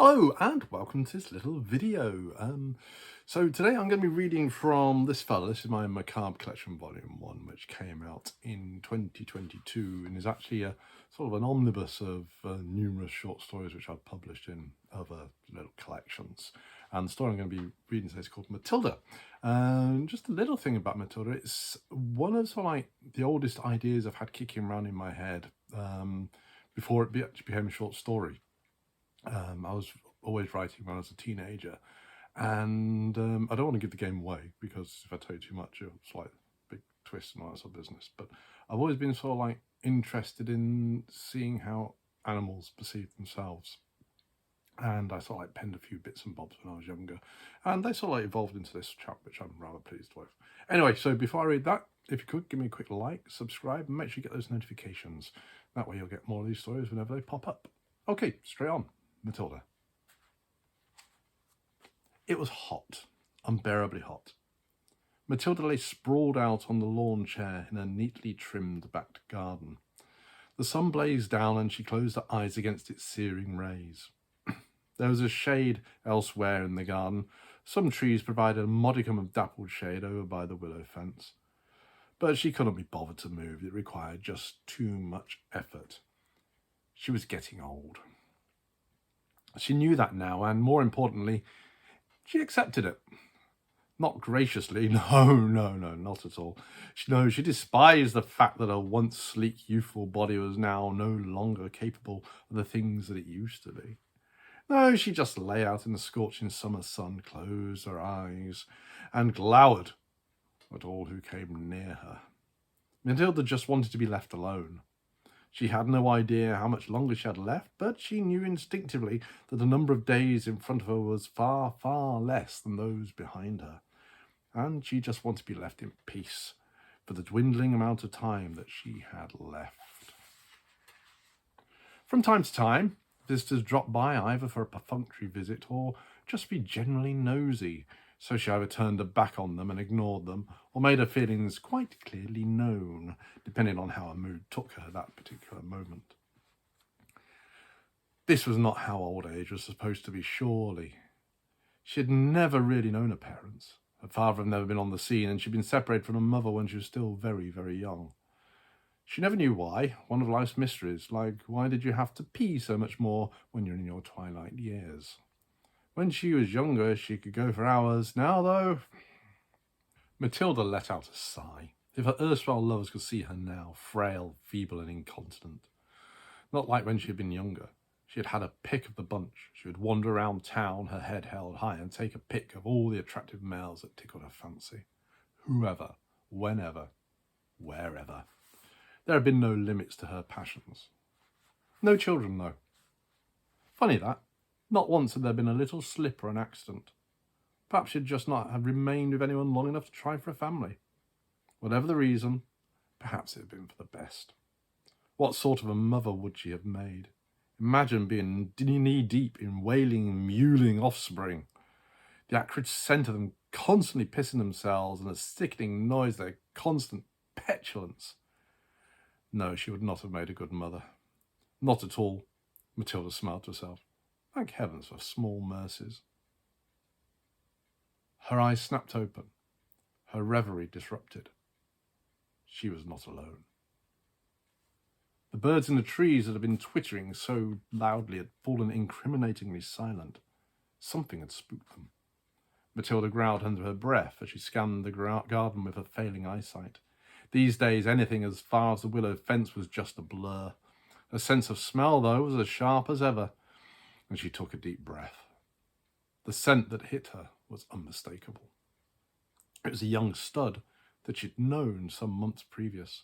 Hello and welcome to this little video. So today I'm going to be reading from this fella. This is my Macabre Collection Volume 1, which came out in 2022 and is actually a sort of an omnibus of numerous short stories which I've published in other little collections. And the story I'm going to be reading today is called Matilda. Just a little thing about Matilda, it's one of sort of like the oldest ideas I've had kicking around in my head before it actually became a short story. I was always writing when I was a teenager, and I don't want to give the game away because if I tell you too much, it's like big twists and all that sort of business. But I've always been sort of like interested in seeing how animals perceive themselves, and I sort of like penned a few bits and bobs when I was younger, and they sort of like evolved into this chat, which I'm rather pleased with. Anyway, so before I read that, if you could give me a quick like, subscribe, and make sure you get those notifications. That way you'll get more of these stories whenever they pop up. Okay, straight on. Matilda. It was hot, unbearably hot. Matilda lay sprawled out on the lawn chair in a neatly trimmed back garden. The sun blazed down and she closed her eyes against its searing rays. There was a shade elsewhere in the garden. Some trees provided a modicum of dappled shade over by the willow fence. But she couldn't be bothered to move. It required just too much effort. She was getting old. She knew that now, and more importantly, she accepted it. Not graciously, no, not at all. She despised the fact that her once sleek, youthful body was now no longer capable of the things that it used to be. No, she just lay out in the scorching summer sun, closed her eyes, and glowered at all who came near her. Matilda just wanted to be left alone. She had no idea how much longer she had left, but she knew instinctively that the number of days in front of her was far, far less than those behind her. And she just wanted to be left in peace for the dwindling amount of time that she had left. From time to time, visitors dropped by either for a perfunctory visit or just be generally nosy, so she either turned her back on them and ignored them, or made her feelings quite clearly known, depending on how her mood took her at that particular moment. This was not how old age was supposed to be, surely. She had never really known her parents. Her father had never been on the scene, and she'd been separated from her mother when she was still very, very young. She never knew why, one of life's mysteries, like why did you have to pee so much more when you're in your twilight years? When she was younger, she could go for hours. Now, though... Matilda let out a sigh. If her erstwhile lovers could see her now, frail, feeble and incontinent. Not like when she had been younger. She had had a pick of the bunch. She would wander around town, her head held high, and take a pick of all the attractive males that tickled her fancy. Whoever, whenever, wherever. There had been no limits to her passions. No children, though. Funny that. Not once had there been a little slip or an accident. Perhaps she'd just not have remained with anyone long enough to try for a family. Whatever the reason, perhaps it had been for the best. What sort of a mother would she have made? Imagine being knee-deep in wailing, mewling offspring. The acrid scent of them constantly pissing themselves and the sickening noise of their constant petulance. No, she would not have made a good mother. Not at all, Matilda smiled to herself. Thank heavens for small mercies. Her eyes snapped open, her reverie disrupted. She was not alone. The birds in the trees that had been twittering so loudly had fallen incriminatingly silent. Something had spooked them. Matilda growled under her breath as she scanned the garden with her failing eyesight. These days, anything as far as the willow fence was just a blur. Her sense of smell, though, was as sharp as ever, and she took a deep breath. The scent that hit her was unmistakable. It was a young stud that she'd known some months previous.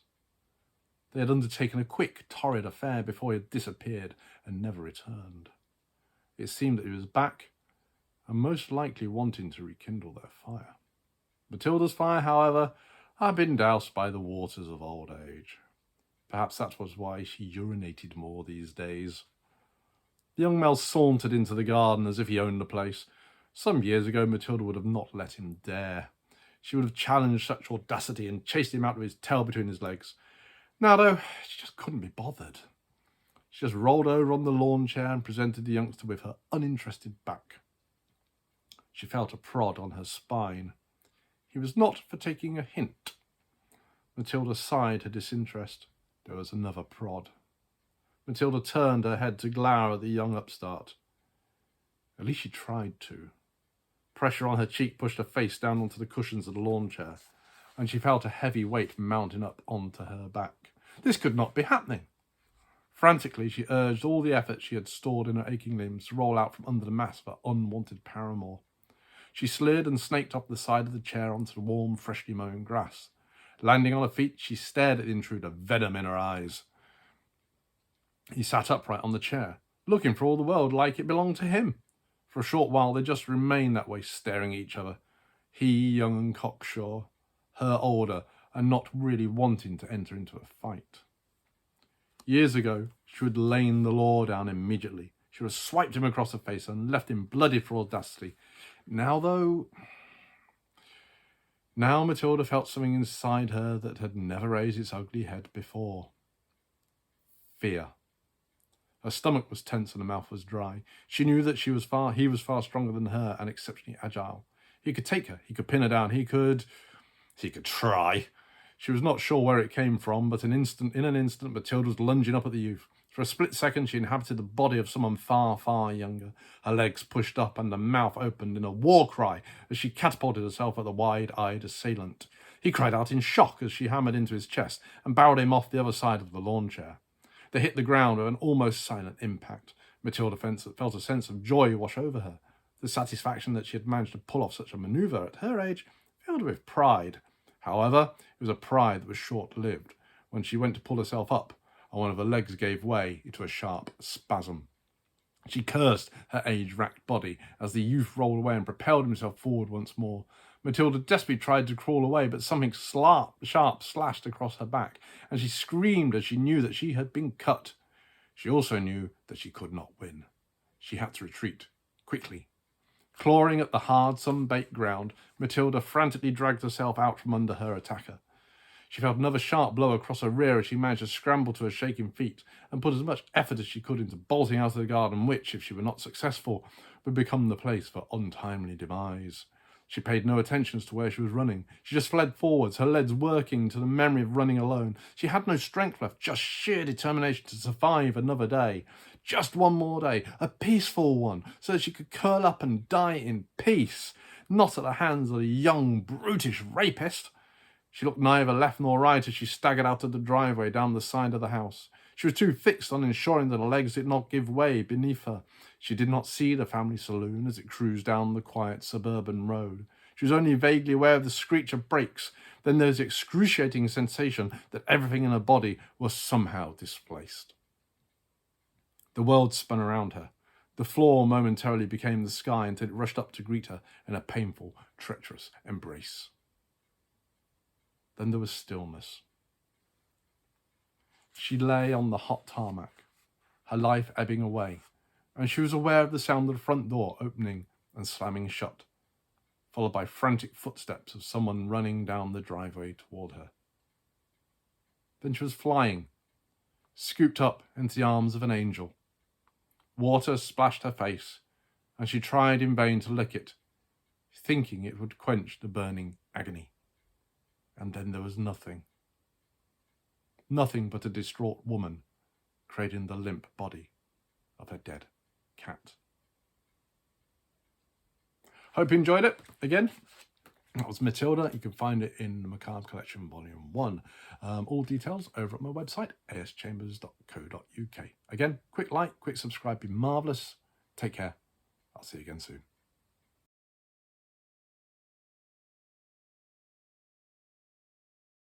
They had undertaken a quick, torrid affair before he had disappeared and never returned. It seemed that he was back and most likely wanting to rekindle their fire. Matilda's fire, however, had been doused by the waters of old age. Perhaps that was why she urinated more these days. The young male sauntered into the garden as if he owned the place. Some years ago, Matilda would have not let him dare. She would have challenged such audacity and chased him out with his tail between his legs. Now, though, she just couldn't be bothered. She just rolled over on the lawn chair and presented the youngster with her uninterested back. She felt a prod on her spine. He was not for taking a hint. Matilda sighed her disinterest. There was another prod. Matilda turned her head to glower at the young upstart. At least she tried to. Pressure on her cheek pushed her face down onto the cushions of the lawn chair, and she felt a heavy weight mounting up onto her back. This could not be happening. Frantically, she urged all the effort she had stored in her aching limbs to roll out from under the mass of her unwanted paramour. She slid and snaked up the side of the chair onto the warm, freshly mown grass. Landing on her feet, she stared at the intruder, venom in her eyes. He sat upright on the chair, looking for all the world like it belonged to him. For a short while, they just remained that way, staring at each other. He young and cocksure, her older, and not really wanting to enter into a fight. Years ago, she would have lain the law down immediately. She would have swiped him across the face and left him bloodied for audacity. Now, Matilda felt something inside her that had never raised its ugly head before. Fear. Her stomach was tense and her mouth was dry. She knew that he was far stronger than her and exceptionally agile. He could take her. He could pin her down. He could try. She was not sure where it came from, but in an instant, Matilda was lunging up at the youth. For a split second, she inhabited the body of someone far, far younger. Her legs pushed up and her mouth opened in a war cry as she catapulted herself at the wide-eyed assailant. He cried out in shock as she hammered into his chest and barreled him off the other side of the lawn chair. They hit the ground with an almost silent impact. Matilda felt a sense of joy wash over her. The satisfaction that she had managed to pull off such a manoeuvre at her age filled her with pride. However, it was a pride that was short-lived. When she went to pull herself up, and one of her legs gave way into a sharp spasm. She cursed her age-racked body as the youth rolled away and propelled himself forward once more. Matilda desperately tried to crawl away, but something sharp slashed across her back, and she screamed as she knew that she had been cut. She also knew that she could not win. She had to retreat, quickly. Clawing at the hard, sun-baked ground, Matilda frantically dragged herself out from under her attacker. She felt another sharp blow across her rear as she managed to scramble to her shaking feet and put as much effort as she could into bolting out of the garden which, if she were not successful, would become the place for untimely demise. She paid no attention as to where she was running. She just fled forwards, her legs working to the memory of running alone. She had no strength left, just sheer determination to survive another day. Just one more day, a peaceful one, so that she could curl up and die in peace, not at the hands of a young, brutish rapist. She looked neither left nor right as she staggered out of the driveway down the side of the house. She was too fixed on ensuring that her legs did not give way beneath her. She did not see the family saloon as it cruised down the quiet suburban road. She was only vaguely aware of the screech of brakes. Then there was the excruciating sensation that everything in her body was somehow displaced. The world spun around her. The floor momentarily became the sky until it rushed up to greet her in a painful, treacherous embrace. Then there was stillness. She lay on the hot tarmac, her life ebbing away, and she was aware of the sound of the front door opening and slamming shut, followed by frantic footsteps of someone running down the driveway toward her. Then she was flying, scooped up into the arms of an angel. Water splashed her face, and she tried in vain to lick it, thinking it would quench the burning agony. And then there was nothing. Nothing but a distraught woman cradling the limp body of her dead cat. Hope you enjoyed it. Again, that was Matilda. You can find it in the Macabre Collection Volume 1. All details over at my website, aschambers.co.uk. Again, quick like, quick subscribe, be marvellous. Take care. I'll see you again soon.